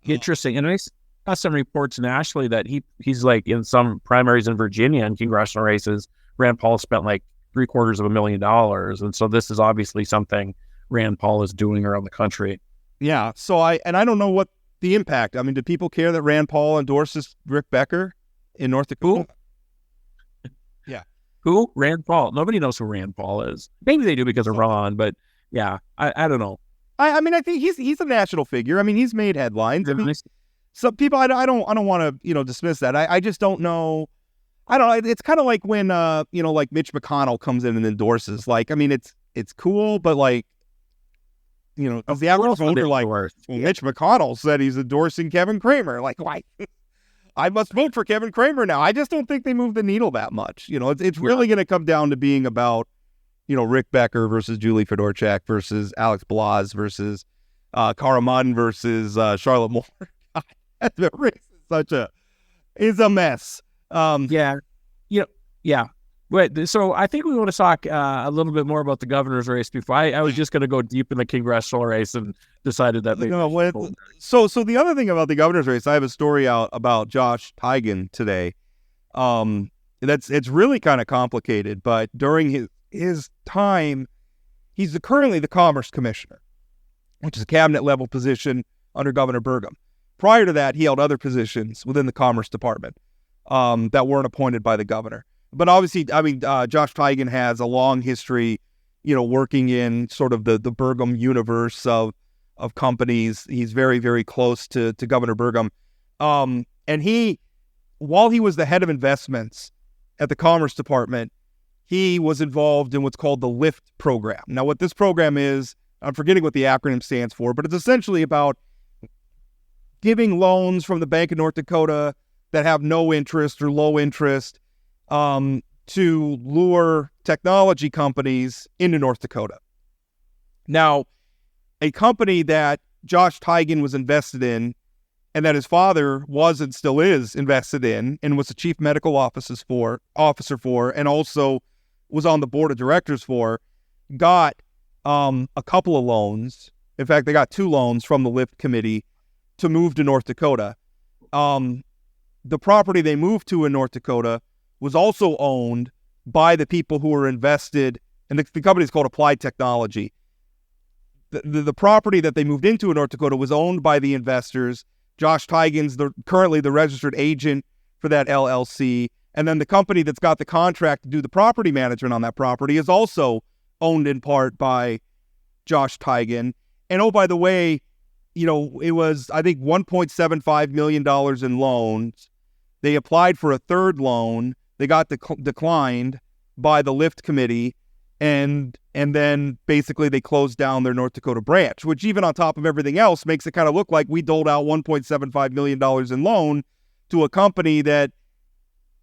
Interesting. And I saw some reports nationally that he's like in some primaries in Virginia and congressional races, Rand Paul spent like $750,000. And so this is obviously something Rand Paul is doing around the country. Yeah. So I don't know what the impact. I mean, do people care that Rand Paul endorses Rick Becker in North Dakota? Yeah. Who? Rand Paul. Nobody knows who Rand Paul is. Maybe they do because of Ron, but yeah, I don't know. I mean, I think he's a national figure. I mean, he's made headlines. I mean, some people, I don't want to, dismiss that. I just don't know. I don't know. It's kind of like when, like Mitch McConnell comes in and endorses. Like, I mean, it's cool, but like, the average voter, like, well, Mitch McConnell said he's endorsing Kevin Cramer. Like, why? I must vote for Kevin Cramer now. I just don't think they move the needle that much. It's really going to come down to being about, Rick Becker versus Julie Fedorchak versus Alex Blas versus Cara Munn versus Charlotte Moore. The race is a mess. Yeah. Wait, so I think we want to talk a little bit more about the governor's race before. I was just going to go deep in the congressional race and decided that. So the other thing about the governor's race, I have a story out about Josh Tigan today. It's really kind of complicated, but during his time, he's currently the Commerce Commissioner, which is a cabinet level position under Governor Burgum. Prior to that, he held other positions within the Commerce Department that weren't appointed by the governor. But obviously, Josh Tigan has a long history, working in sort of the Burgum universe of companies. He's very, very close to Governor Burgum. And while he was the head of investments at the Commerce Department, he was involved in what's called the LIFT program. Now, what this program is, I'm forgetting what the acronym stands for, but it's essentially about giving loans from the Bank of North Dakota that have no interest or low interest to lure technology companies into North Dakota. Now, a company that Josh Tigan was invested in and that his father was and still is invested in and was the chief medical officer for and also was on the board of directors for, got a couple of loans. In fact, they got 2 loans from the LIFT committee to move to North Dakota. The property they moved to in North Dakota was also owned by the people who were invested, and the company is called Applied Technology. The property that they moved into in North Dakota was owned by the investors. Josh Tigan's currently the registered agent for that LLC, and then the company that's got the contract to do the property management on that property is also owned in part by Josh Tigan. And oh, by the way, it was, I think, $1.75 million in loans. They applied for a third loan. They got declined by the LIFT committee, and then basically they closed down their North Dakota branch, which even on top of everything else makes it kind of look like we doled out $1.75 million in loan to a company that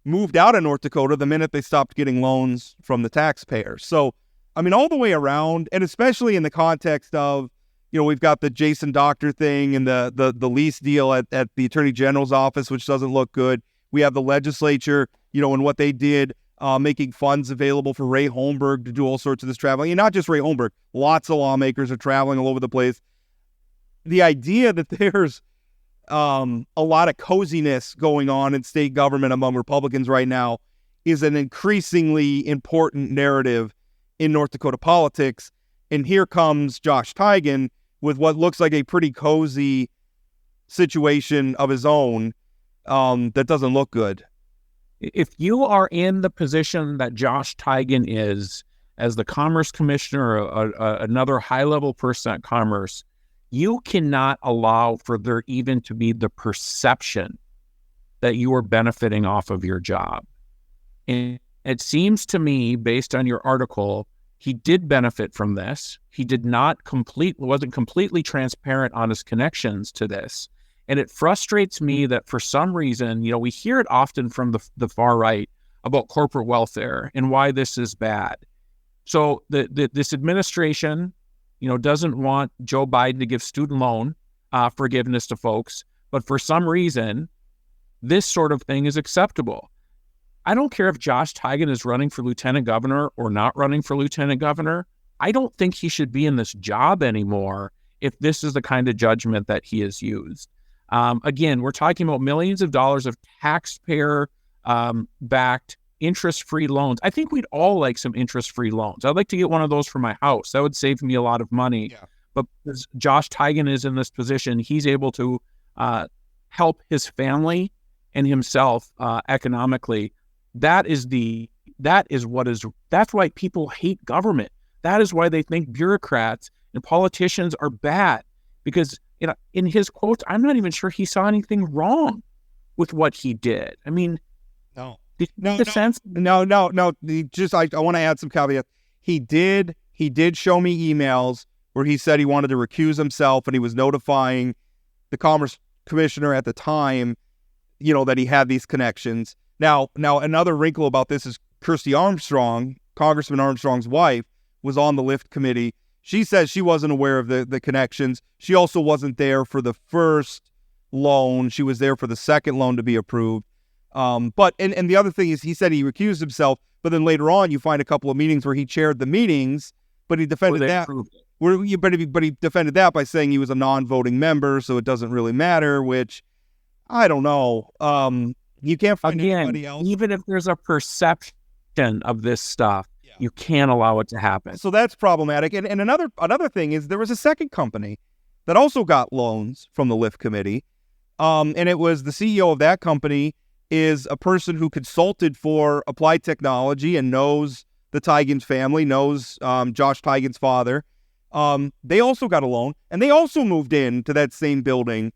moved out of North Dakota the minute they stopped getting loans from the taxpayers. So, all the way around, and especially in the context of, we've got the Jason Doctor thing and the lease deal at the Attorney General's office, which doesn't look good. We have the legislature, and what they did, making funds available for Ray Holmberg to do all sorts of this traveling. And not just Ray Holmberg, lots of lawmakers are traveling all over the place. The idea that there's a lot of coziness going on in state government among Republicans right now is an increasingly important narrative in North Dakota politics. And here comes Josh Tigan with what looks like a pretty cozy situation of his own that doesn't look good. If you are in the position that Josh Tigan is as the Commerce Commissioner or another high-level person at Commerce, you cannot allow for there even to be the perception that you are benefiting off of your job. And it seems to me, based on your article, he did benefit from this. He wasn't completely transparent on his connections to this. And it frustrates me that for some reason, we hear it often from the far right about corporate welfare and why this is bad. So this administration, doesn't want Joe Biden to give student loan forgiveness to folks, but for some reason, this sort of thing is acceptable. I don't care if Josh Tigan is running for lieutenant governor or not running for lieutenant governor. I don't think he should be in this job anymore if this is the kind of judgment that he has used. Again, we're talking about millions of dollars of taxpayer backed interest-free loans. I think we'd all like some interest-free loans. I'd like to get one of those for my house. That would save me a lot of money. Yeah. But because Josh Tigan is in this position, he's able to help his family and himself economically. That's why people hate government. That is why they think bureaucrats and politicians are bad, because in his quotes, I'm not even sure he saw anything wrong with what he did. I mean, no. Sense? No. I want to add some caveats. He did show me emails where he said he wanted to recuse himself, and he was notifying the Commerce Commissioner at the time that he had these connections. Now another wrinkle about this is Kirstie Armstrong, Congressman Armstrong's wife, was on the LIFT committee. She says she wasn't aware of the connections. She also wasn't there for the first loan. She was there for the second loan to be approved. But the other thing is, he said he recused himself, but then later on you find a couple of meetings where he chaired the meetings, but he defended that. But he defended that by saying he was a non-voting member, so it doesn't really matter, which I don't know. You can't find anybody else. Even if there's a perception of this stuff, you can't allow it to happen. So that's problematic. And another thing is, there was a second company that also got loans from the LIFT committee. And it was the CEO of that company is a person who consulted for Applied Technology and knows the Tigens family, knows Josh Tigens' father. They also got a loan, and they also moved into that same building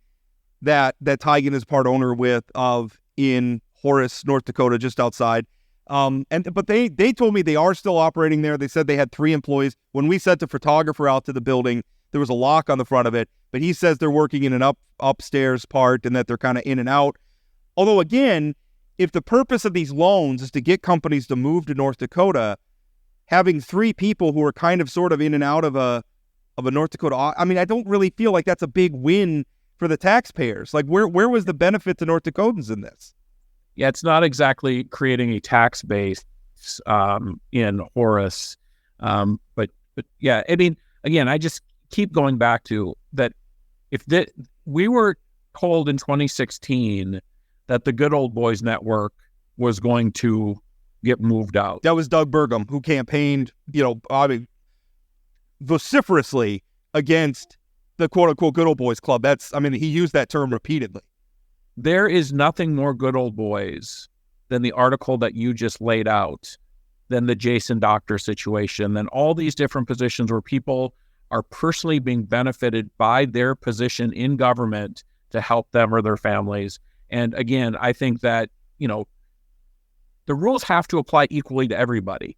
that Tigen is part owner of in Horace, North Dakota, just outside. But they told me they are still operating there. They said they had 3 employees. When we sent the photographer out to the building, there was a lock on the front of it, but he says they're working in an upstairs part and that they're kind of in and out. Although, again, if the purpose of these loans is to get companies to move to North Dakota, having 3 people who are kind of sort of in and out of a North Dakota, I mean, I don't really feel like that's a big win for the taxpayers. Like, where was the benefit to North Dakotans in this? Yeah, it's not exactly creating a tax base in Horace. But yeah, I mean, again, I just keep going back to that. We were told in 2016 that the Good Old Boys Network was going to get moved out. That was Doug Burgum, who campaigned, vociferously against the quote-unquote Good Old Boys Club. He used that term repeatedly. There is nothing more good old boys than the article that you just laid out, than the Jason Doctor situation, than all these different positions where people are personally being benefited by their position in government to help them or their families. And again, I think that, the rules have to apply equally to everybody.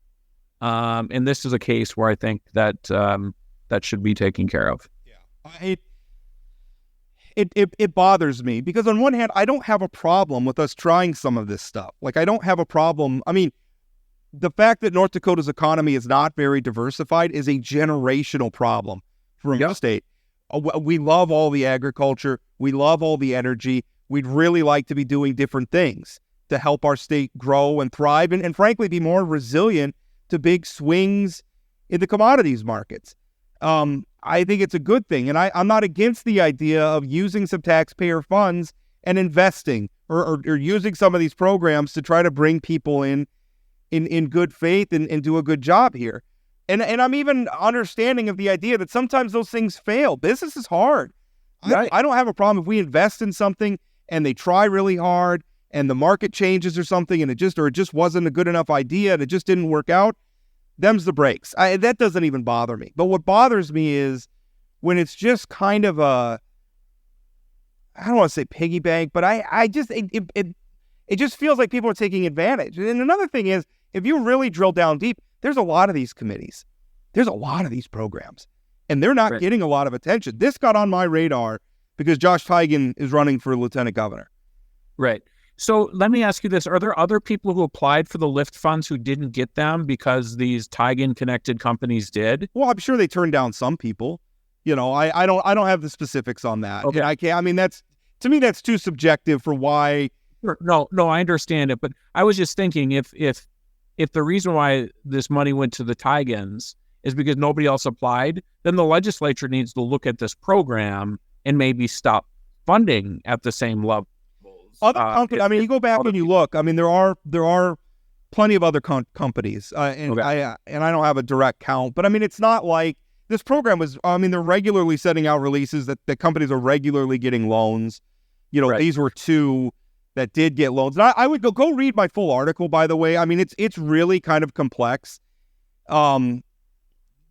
And this is a case where I think that that should be taken care of. Yeah. It bothers me because on one hand, I don't have a problem with us trying some of this stuff. Like, I don't have a problem. I mean, the fact that North Dakota's economy is not very diversified is a generational problem for the state. We love all the agriculture. We love all the energy. We'd really like to be doing different things to help our state grow and thrive and frankly, be more resilient to big swings in the commodities markets. I think it's a good thing. And I'm not against the idea of using some taxpayer funds and investing or using some of these programs to try to bring people in good faith and do a good job here. And I'm even understanding of the idea that sometimes those things fail. Business is hard. Right. I don't have a problem if we invest in something and they try really hard and the market changes or something and it just wasn't a good enough idea and it just didn't work out. Them's the breaks. That doesn't even bother me. But what bothers me is when it's just kind of I don't want to say piggy bank, but it just feels like people are taking advantage. And another thing is, if you really drill down deep, there's a lot of these committees. There's a lot of these programs, and they're not getting a lot of attention. This got on my radar because Josh Tigen is running for lieutenant governor. Right. So let me ask you this. Are there other people who applied for the LIFT funds who didn't get them because these Tigen-connected companies did? Well, I'm sure they turned down some people. I don't have the specifics on that. Okay. I can't. I mean, to me, that's too subjective for why. No, I understand it. But I was just thinking if the reason why this money went to the Tigens is because nobody else applied, then the legislature needs to look at this program and maybe stop funding at the same level. Other companies, you go back and you look. I mean, there are plenty of other companies, and I don't have a direct count, but I mean, it's not like this program was. I mean, they're regularly sending out releases that companies are regularly getting loans. These were 2 that did get loans. And I would go read my full article. By the way, I mean it's really kind of complex. There's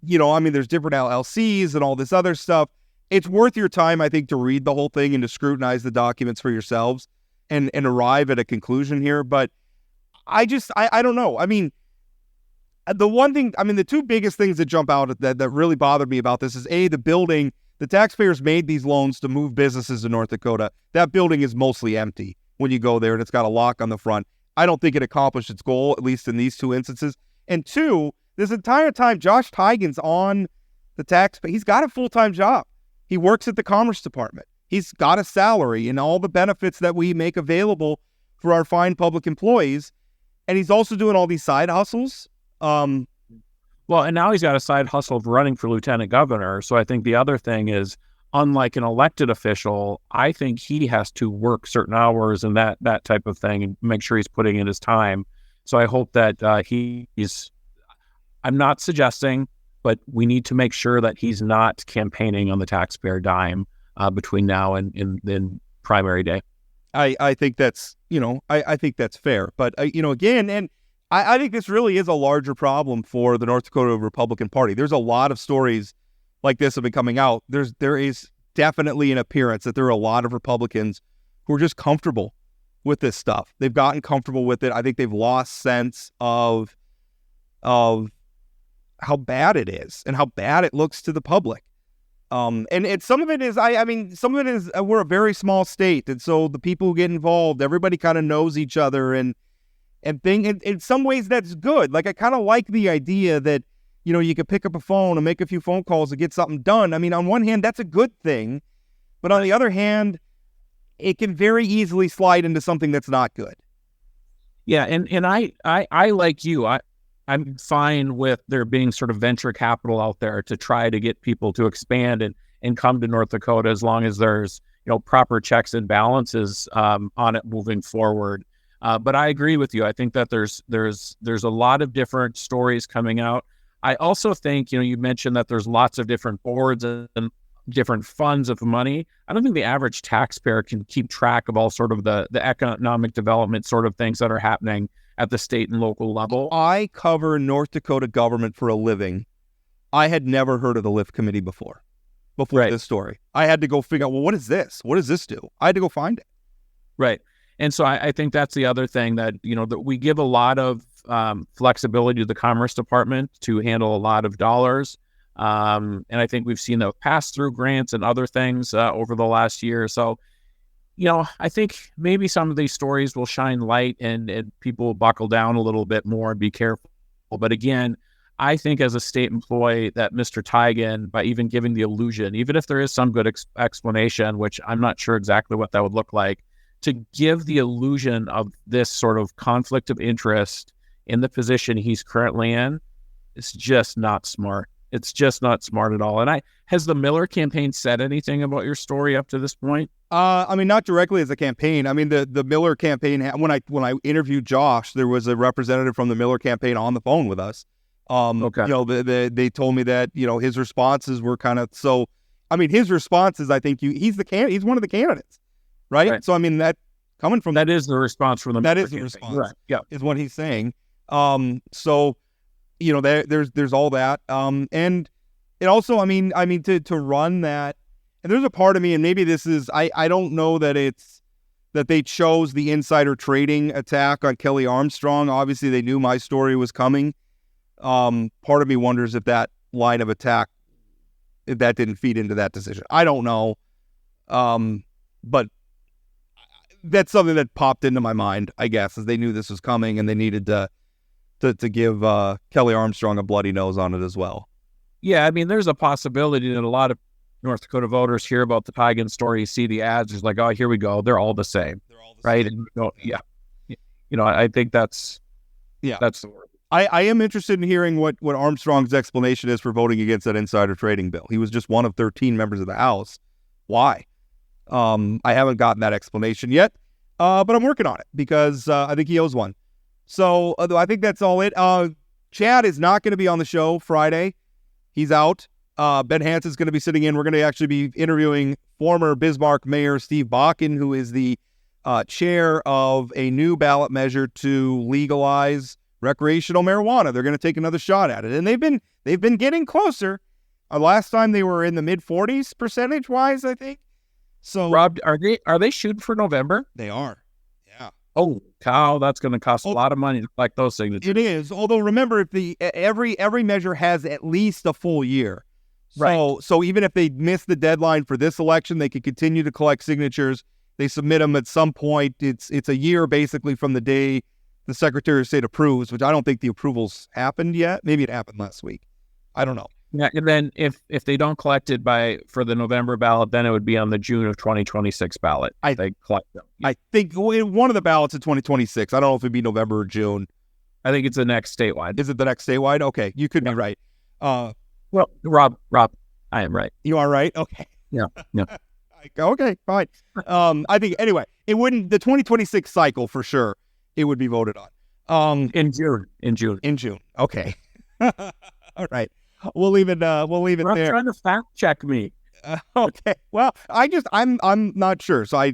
different LLCs and all this other stuff. It's worth your time, I think, to read the whole thing and to scrutinize the documents for yourselves. And arrive at a conclusion here. But I don't know. I mean, the 2 biggest things that jump out that really bothered me about this is the building. The taxpayers made these loans to move businesses to North Dakota. That building is mostly empty. when you go there, and it's got a lock on the front. I don't think it accomplished its goal, at least in these two instances. And two, this entire time, Josh Tigan's on the tax, but he's got a full-time job. He works at the Commerce Department. He's got a salary and all the benefits that we make available for our fine public employees. And he's also doing all these side hustles. Well, and now he's got a side hustle of running for lieutenant governor. So I think the other thing is, unlike an elected official, I think he has to work certain hours and that type of thing and make sure he's putting in his time. So I hope that he's, I'm not suggesting, but we need to make sure that he's not campaigning on the taxpayer dime between now and primary day. I think that's, I think that's fair. But, again, and I think this really is a larger problem for the North Dakota Republican Party. There's a lot of stories like this have been coming out. There is definitely an appearance that there are a lot of Republicans who are just comfortable with this stuff. They've gotten comfortable with it. I think they've lost sense of how bad it is and how bad it looks to the public. And some of it is, some of it is, we're a very small state. And so the people who get involved, everybody kind of knows each other and in some ways that's good. Like, I kind of like the idea that, you could pick up a phone and make a few phone calls and get something done. I mean, on one hand, that's a good thing. But on the other hand, it can very easily slide into something that's not good. Yeah. And I like you, I'm fine with there being sort of venture capital out there to try to get people to expand and come to North Dakota, as long as there's, proper checks and balances on it moving forward. But I agree with you. I think that there's a lot of different stories coming out. I also think, you mentioned that there's lots of different boards and different funds of money. I don't think the average taxpayer can keep track of all sort of the economic development sort of things that are happening at the state and local level. I cover North Dakota government for a living. I had never heard of the LIFT committee before right. This story. I had to go figure out, well, what is this? What does this do? I had to go find it. Right. And so I think that's the other thing that, that we give a lot of flexibility to the Commerce Department to handle a lot of dollars. And I think we've seen the pass-through grants and other things over the last year. So, I think maybe some of these stories will shine light and people will buckle down a little bit more and be careful. But again, I think as a state employee that Mr. Tigan, by even giving the illusion, even if there is some good explanation, which I'm not sure exactly what that would look like, to give the illusion of this sort of conflict of interest in the position he's currently in, it's just not smart. It's just not smart at all. And has the Miller campaign said anything about your story up to this point? Not directly as a campaign. I mean, the Miller campaign, when I interviewed Josh, there was a representative from the Miller campaign on the phone with us. Okay. They told me that, his responses were kind of, so, his responses, I think he's one of the candidates. Right? So, that coming from... That is the response from the... That is the response. Right. Yeah. Is what he's saying. So, there's all that. And it also, to run that... And there's a part of me, and maybe this is... I don't know that that they chose the insider trading attack on Kelly Armstrong. Obviously, they knew my story was coming. Part of me wonders if that line of attack, if that didn't feed into that decision. I don't know. But that's something that popped into my mind, I guess, as they knew this was coming and they needed to give Kelly Armstrong a bloody nose on it as well. Yeah, there's a possibility that a lot of North Dakota voters hear about the Tigan story, see the ads, it's like, oh, here we go. They're all the same. Right? Same. And, I think that's the word. I am interested in hearing what Armstrong's explanation is for voting against that insider trading bill. He was just one of 13 members of the House. Why? I haven't gotten that explanation yet, but I'm working on it because I think he owes one. So I think that's all it. Chad is not going to be on the show Friday. He's out. Ben Hansen's going to be sitting in. We're going to actually be interviewing former Bismarck Mayor Steve Bakken, who is the chair of a new ballot measure to legalize recreational marijuana. They're going to take another shot at it, and they've been getting closer. Last time they were in the mid-40s percentage-wise, I think. So, Rob, are they shooting for November? They are. Yeah. Oh, cow! That's going to cost a lot of money to collect those signatures. It is. Although remember, if every measure has at least a full year. Right. So even if they miss the deadline for this election, they could continue to collect signatures. They submit them at some point. It's a year basically from the day the Secretary of State approves, which I don't think the approvals happened yet. Maybe it happened last week. I don't know. Yeah, and then if they don't collect it for the November ballot, then it would be on the June of 2026 ballot. They collect them. I think one of the ballots in 2026. I don't know if it'd be November or June. I think it's the next statewide. Is it the next statewide? Okay, you could be right. Well, Rob, I am right. You are right. Okay. Yeah. Okay, fine. I think anyway, it wouldn't the 2026 cycle for sure. It would be voted on. In June. Okay. All right. We'll leave it there. Trying to fact check me. Okay. Well, I'm not sure. So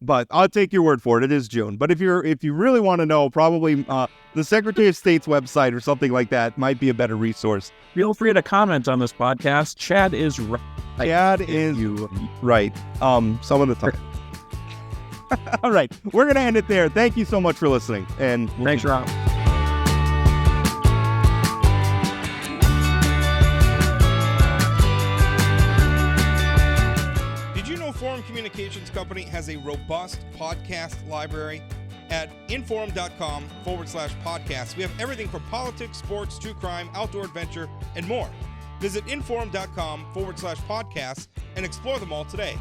but I'll take your word for it. It is June. But if you really want to know, probably the Secretary of State's website or something like that might be a better resource. Feel free to comment on this podcast. Chad is right. Chad is right. Some of the time. All right. We're going to end it there. Thank you so much for listening. And thanks, Rob. Inforum Communications Company has a robust podcast library. At inforum.com/podcast. We have everything from politics, sports, true crime, outdoor adventure, and more. Visit inforum.com/podcast and explore them all today.